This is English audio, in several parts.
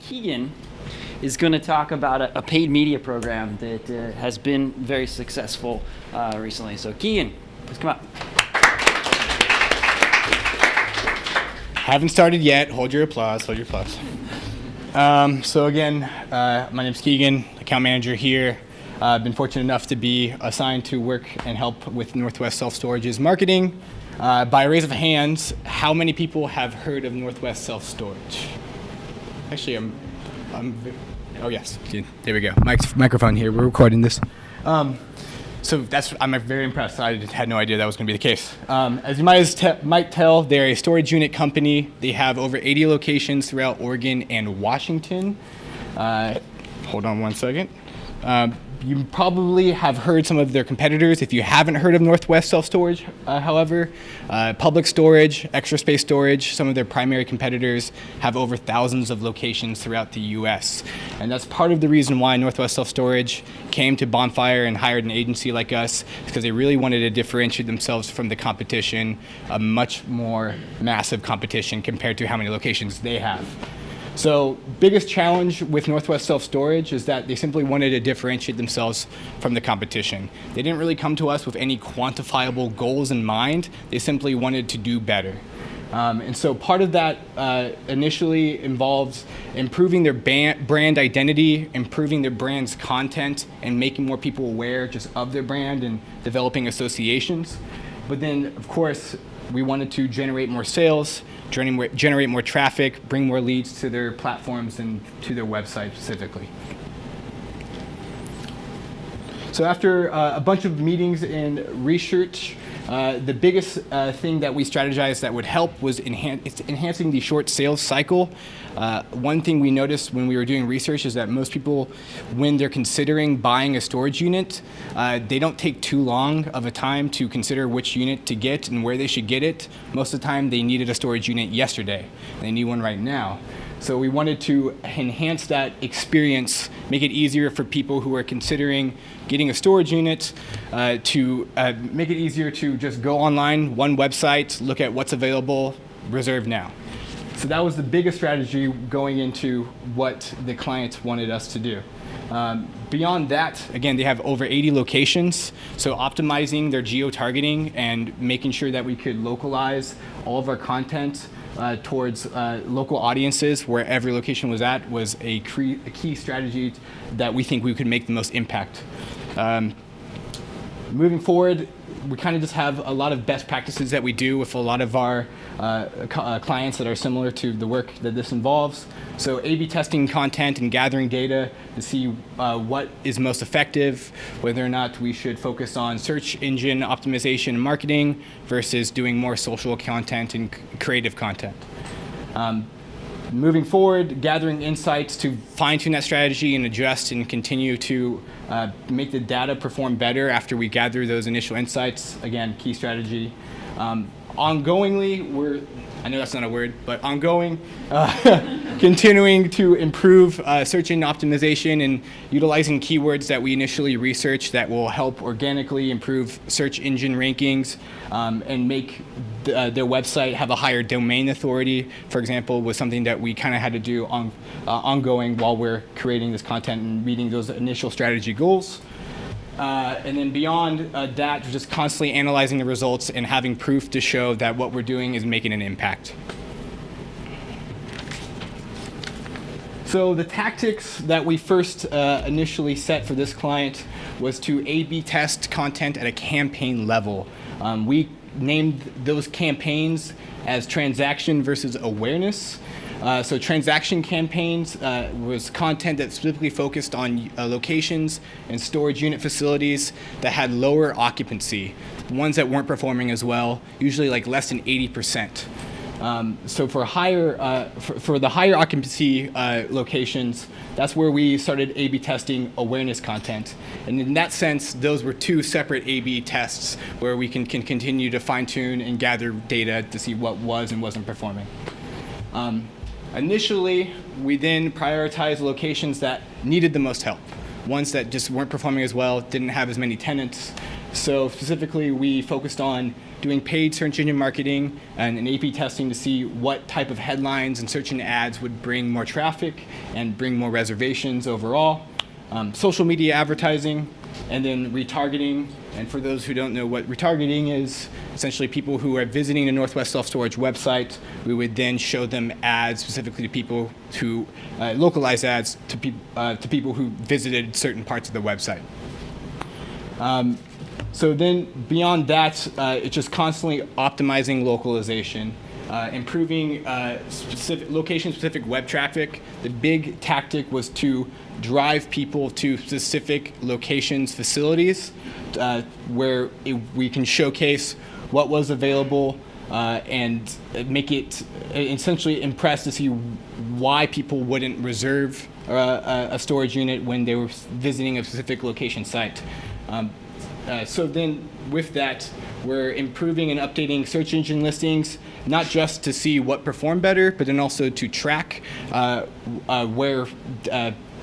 Keegan is going to talk about a paid media program that has been very successful recently. So Keegan, please come up. Haven't started yet. Hold your applause. Hold your applause. So again, my name's Keegan, account manager here. I've been fortunate enough to be assigned to work and help with Northwest Self Storage's marketing. By a raise of hands, how many people have heard of Northwest Self Storage? Actually, oh yes, there we go. Microphone here. We're recording this. So I'm very impressed. I had no idea that was going to be the case. As you might tell, they're a storage unit company. They have over 80 locations throughout Oregon and Washington. Hold on one second. You probably have heard some of their competitors. If you haven't heard of Northwest Self Storage, however, Public Storage, Extra Space Storage, some of their primary competitors have over thousands of locations throughout the US. And that's part of the reason why Northwest Self Storage came to Bonfire and hired an agency like us, because they really wanted to differentiate themselves from the competition, a much more massive competition compared to how many locations they have. So biggest challenge with Northwest Self Storage is that they simply wanted to differentiate themselves from the competition. They didn't really come to us with any quantifiable goals in mind. They simply wanted to do better. And so part of that initially involves improving their brand identity, improving their brand's content, and making more people aware just of their brand and developing associations. But then, of course, we wanted to generate more sales, generate more traffic, bring more leads to their platforms and to their website specifically. So after a bunch of meetings and research, the biggest thing that we strategized that would help was enhancing the short sales cycle. One thing we noticed when we were doing research is that most people, when they're considering buying a storage unit, they don't take too long of a time to consider which unit to get and where they should get it. Most of the time they needed a storage unit yesterday. They need one right now. So we wanted to enhance that experience, make it easier for people who are considering getting a storage unit, to make it easier to just go online, one website, look at what's available, reserve now. So that was the biggest strategy going into what the clients wanted us to do. Beyond that, again, they have over 80 locations, so optimizing their geo-targeting and making sure that we could localize all of our content towards local audiences where every location was at was a key strategy that we think we could make the most impact. Moving forward, we kind of just have a lot of best practices that we do with a lot of our clients that are similar to the work that this involves. So A/B testing content and gathering data to see what is most effective, whether or not we should focus on search engine optimization and marketing versus doing more social content and creative content. Moving forward, gathering insights to fine-tune that strategy and adjust and continue to make the data perform better after we gather those initial insights. Again, key strategy. Ongoingly, I know that's not a word, but ongoing, continuing to improve search engine optimization and utilizing keywords that we initially researched that will help organically improve search engine rankings and make their website have a higher domain authority, for example, was something that we kind of had to do ongoing while we're creating this content and meeting those initial strategy goals. And then beyond that, just constantly analyzing the results and having proof to show that what we're doing is making an impact. So the tactics that we first initially set for this client was to A/B test content at a campaign level. We named those campaigns as transaction versus awareness. So transaction campaigns was content that specifically focused on locations and storage unit facilities that had lower occupancy, ones that weren't performing as well, usually like less than 80%. So for the higher occupancy locations, that's where we started A/B testing awareness content. And in that sense, those were two separate A/B tests where we can continue to fine-tune and gather data to see what was and wasn't performing. Initially, we then prioritized locations that needed the most help. Ones that just weren't performing as well, didn't have as many tenants, So specifically, we focused on doing paid search engine marketing and an A/B testing to see what type of headlines and search engine ads would bring more traffic and bring more reservations overall. Social media advertising, and then retargeting. And for those who don't know what retargeting is, essentially people who are visiting the Northwest Self Storage website, we would then show them ads specifically to people who, localized ads to people who visited certain parts of the website. So then beyond that, it's just constantly optimizing localization, improving location-specific web traffic. The big tactic was to drive people to specific locations, facilities, where we can showcase what was available and make it essentially impress to see why people wouldn't reserve a storage unit when they were visiting a specific location site. So then with that, we're improving and updating search engine listings, not just to see what performed better, but then also to track where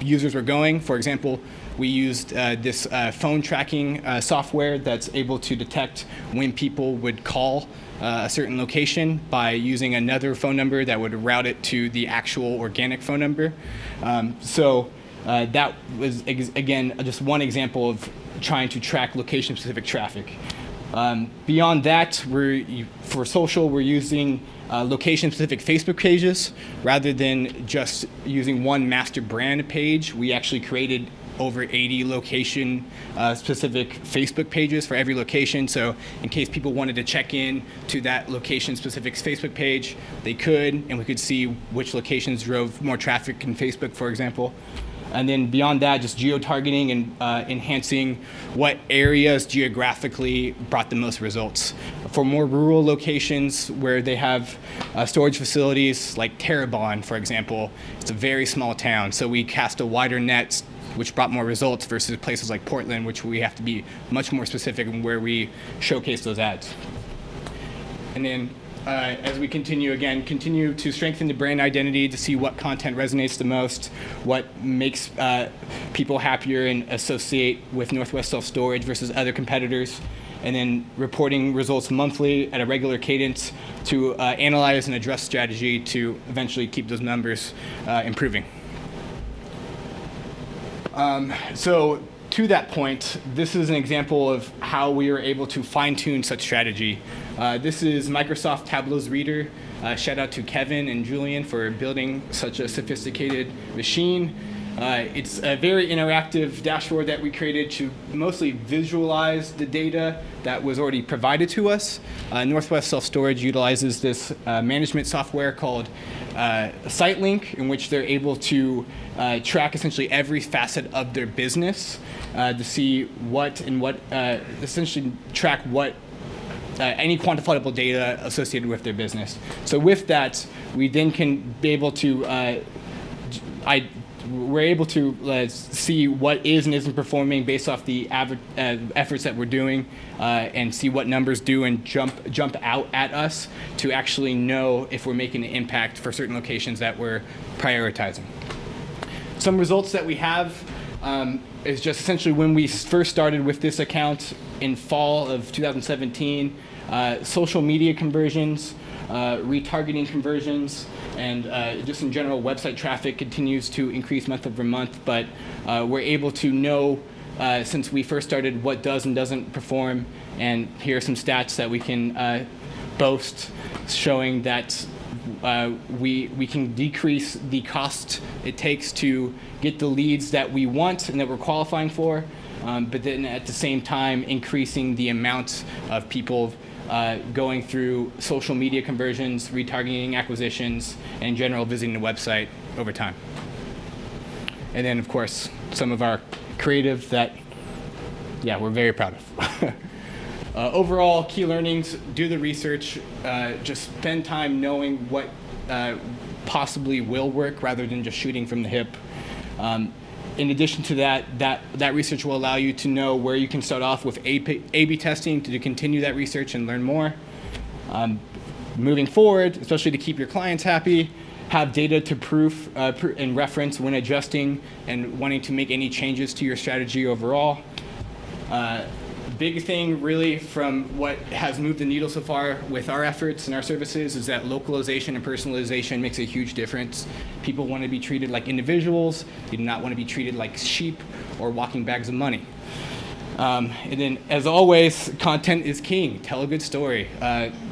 users were going. For example, we used this phone tracking software that's able to detect when people would call a certain location by using another phone number that would route it to the actual organic phone number. That was, again, just one example of trying to track location-specific traffic. Beyond that, for social, we're using location-specific Facebook pages. Rather than just using one master brand page, we actually created over 80 location-specific Facebook pages for every location. So in case people wanted to check in to that location-specific Facebook page, they could, and we could see which locations drove more traffic in Facebook, for example. And then beyond that, just geo-targeting and enhancing what areas geographically brought the most results. For more rural locations where they have storage facilities, like Terrebonne, for example, it's a very small town, so we cast a wider net, which brought more results versus places like Portland, which we have to be much more specific in where we showcase those ads. And then as we continue to strengthen the brand identity to see what content resonates the most, what makes people happier and associate with Northwest Self Storage versus other competitors, and then reporting results monthly at a regular cadence to analyze and address strategy to eventually keep those numbers improving. So to that point, this is an example of how we are able to fine-tune such strategy. This is Microsoft Tableau's reader. Shout out to Kevin and Julian for building such a sophisticated machine. It's a very interactive dashboard that we created to mostly visualize the data that was already provided to us. Northwest Self Storage utilizes this management software called SiteLink, in which they're able to track essentially every facet of their business to see essentially track what any quantifiable data associated with their business. So with that, we then can be able to we're able to see what is and isn't performing based off the efforts that we're doing, and see what numbers do and jump out at us to actually know if we're making an impact for certain locations that we're prioritizing. Some results that we have is just essentially when we first started with this account in fall of 2017, social media conversions, retargeting conversions, and just in general website traffic continues to increase month over month, but we're able to know since we first started what does and doesn't perform, and here are some stats that we can boast showing that we can decrease the cost it takes to get the leads that we want and that we're qualifying for, but then at the same time increasing the amount of people going through social media conversions, retargeting acquisitions, and in general visiting the website over time. And then of course some of our creative that we're very proud of. Overall, key learnings: do the research, just spend time knowing what possibly will work rather than just shooting from the hip. In addition to that research will allow you to know where you can start off with A/B testing to continue that research and learn more. Moving forward, especially to keep your clients happy, have data to proof and reference when adjusting and wanting to make any changes to your strategy overall. big thing really from what has moved the needle so far with our efforts and our services is that localization and personalization makes a huge difference. People want to be treated like individuals. They do not want to be treated like sheep or walking bags of money. And then, as always, content is king. Tell a good story.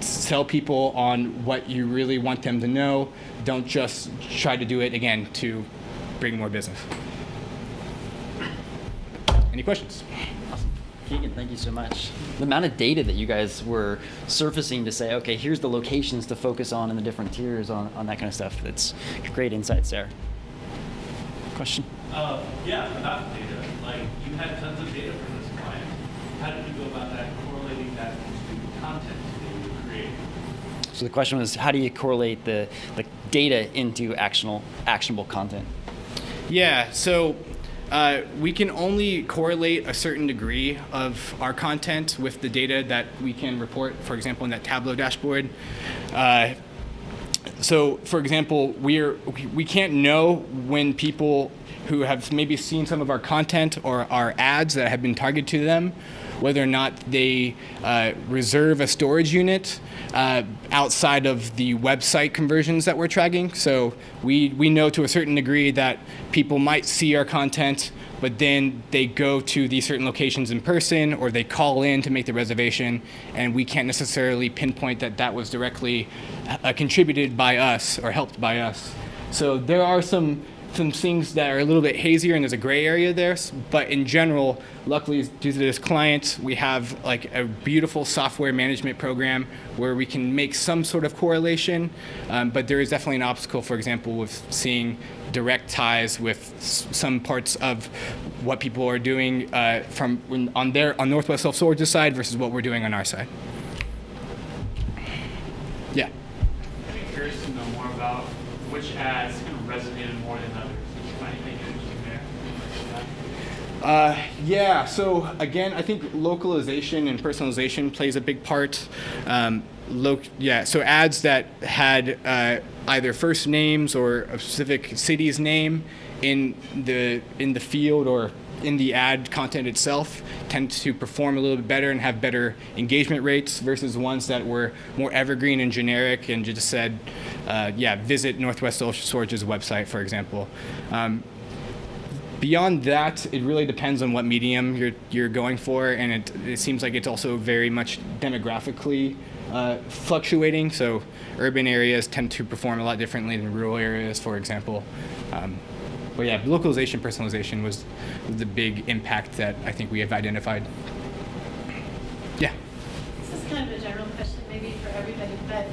Sell people on what you really want them to know. Don't just try to do it, again, to bring more business. Any questions? Awesome. Keegan, thank you so much. The amount of data that you guys were surfacing to say, okay, here's the locations to focus on in the different tiers on that kind of stuff. That's great insights there. Question? Yeah, about data. Like, you had tons of data from this client. How did you go about that, correlating that to content that you create? So the question was, how do you correlate the data into actionable content? Yeah, so we can only correlate a certain degree of our content with the data that we can report, for example, in that Tableau dashboard. So, for example, we can't know when people who have maybe seen some of our content or our ads that have been targeted to them, whether or not they reserve a storage unit outside of the website conversions that we're tracking. So we know to a certain degree that people might see our content, but then they go to these certain locations in person, or they call in to make the reservation, and we can't necessarily pinpoint that that was directly contributed by us or helped by us. So there are some things that are a little bit hazier and there's a gray area there, but in general, luckily due to this client, we have like a beautiful software management program where we can make some sort of correlation, but there is definitely an obstacle, for example, with seeing direct ties with some parts of what people are doing on Northwest Self-Storage's side versus what we're doing on our side. Yeah. I'd be curious to know more about which ads resonated more than others. Did you find anything interesting there? Yeah, so again, I think localization and personalization plays a big part. So ads that had either first names or a specific city's name in the field or in the ad content itself tend to perform a little bit better and have better engagement rates versus ones that were more evergreen and generic and just said, visit Northwest Self-Storage's website, for example. Beyond that, it really depends on what medium you're going for, and it seems like it's also very much demographically fluctuating. So urban areas tend to perform a lot differently than rural areas, for example. But yeah, localization, personalization was the big impact that I think we have identified. Yeah. This is kind of a general question maybe for everybody, but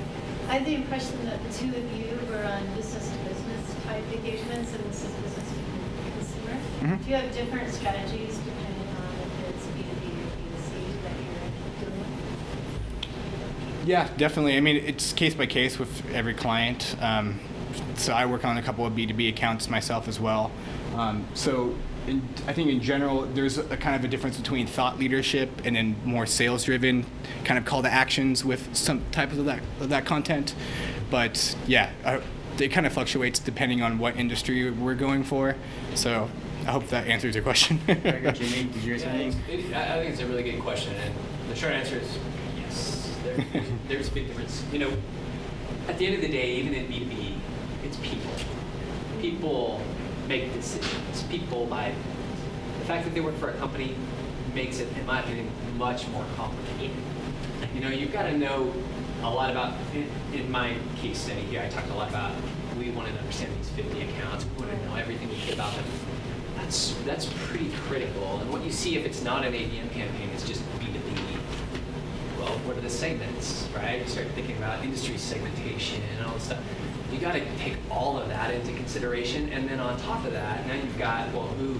I had the impression that the two of you were on business-to-business type engagements, and this is business-to-consumer. Mm-hmm. Do you have different strategies depending on if it's B2B or B2C that you're doing? Yeah, definitely. I mean, it's case by case with every client. So I work on a couple of B2B accounts myself as well. I think in general, there's a kind of a difference between thought leadership and then more sales-driven kind of call to actions with some type of that content. But yeah, it kind of fluctuates depending on what industry we're going for. So I hope that answers your question. Very good, Jimmy. Did you hear something? I think it's a really good question, and the short answer is yes. There's a big difference. You know, at the end of the day, even in B2B, it's people. People make decisions. People buy. The fact that they work for a company makes it, in my opinion, much more complicated. You know, you've got to know a lot about, in my case study here, I talked a lot about, we wanted to understand these 50 accounts. We wanted to know everything we could about them. That's pretty critical. And what you see if it's not an ABM campaign is just B2B. Well, what are the segments, right? You start thinking about industry segmentation and all this stuff. You got to take all of that into consideration, and then on top of that, now you've got, well, who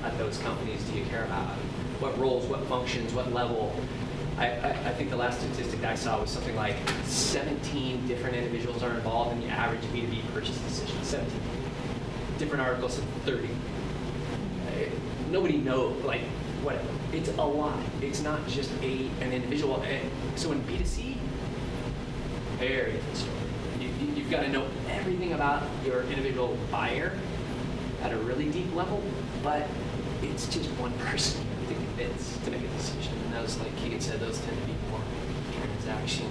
at those companies do you care about? What roles, what functions, what level? I think the last statistic I saw was something like 17 different individuals are involved in the average B2B purchase decision. 17. Different articles said 30. Nobody knows, like, whatever. It's a lot. It's not just an individual. So in B2C, very different story. You've got to know everything about your individual buyer at a really deep level, but it's just one person. to convince to make a decision. And those, like Keegan said, those tend to be more transaction.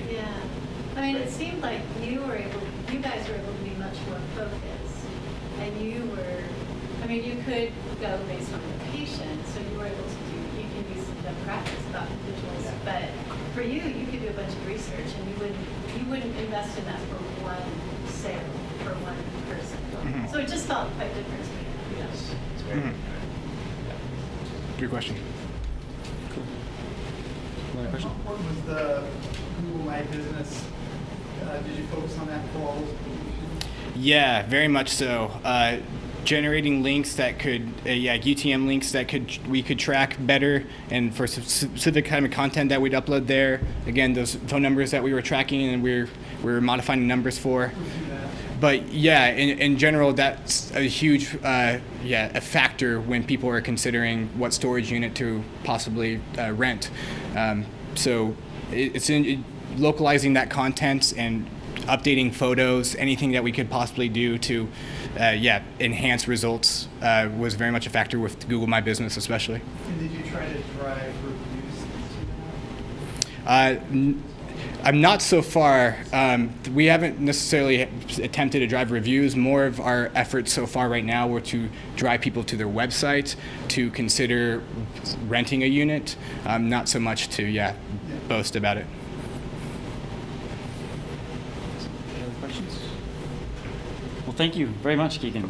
Yeah. I mean, it seemed like you guys were able to be much more focused. And you could go based on location, so you were able to you can use some demographics about individuals. Yeah. But for you could do a bunch of research and you wouldn't invest in that for one sale, for one person. Mhm. So it just felt quite different to me. Yes, it's very Mhm. Good question. Cool. Another question? What was the Google My Business? Did you focus on that for all those applications? Yeah, very much so. Generating links that could, UTM links that we could track better, and for specific kind of content that we'd upload there. Again, those phone numbers that we were tracking and we were modifying the numbers for. But yeah, in general, that's a huge a factor when people are considering what storage unit to possibly rent. So it's in localizing that content and updating photos, anything that we could possibly do to enhance results was very much a factor with Google My Business especially. And did you try to drive reviews into that? I'm not so far. We haven't necessarily attempted to drive reviews. More of our efforts so far right now were to drive people to their website to consider renting a unit, not so much to boast about it. Any other questions? Well, thank you very much, Keegan.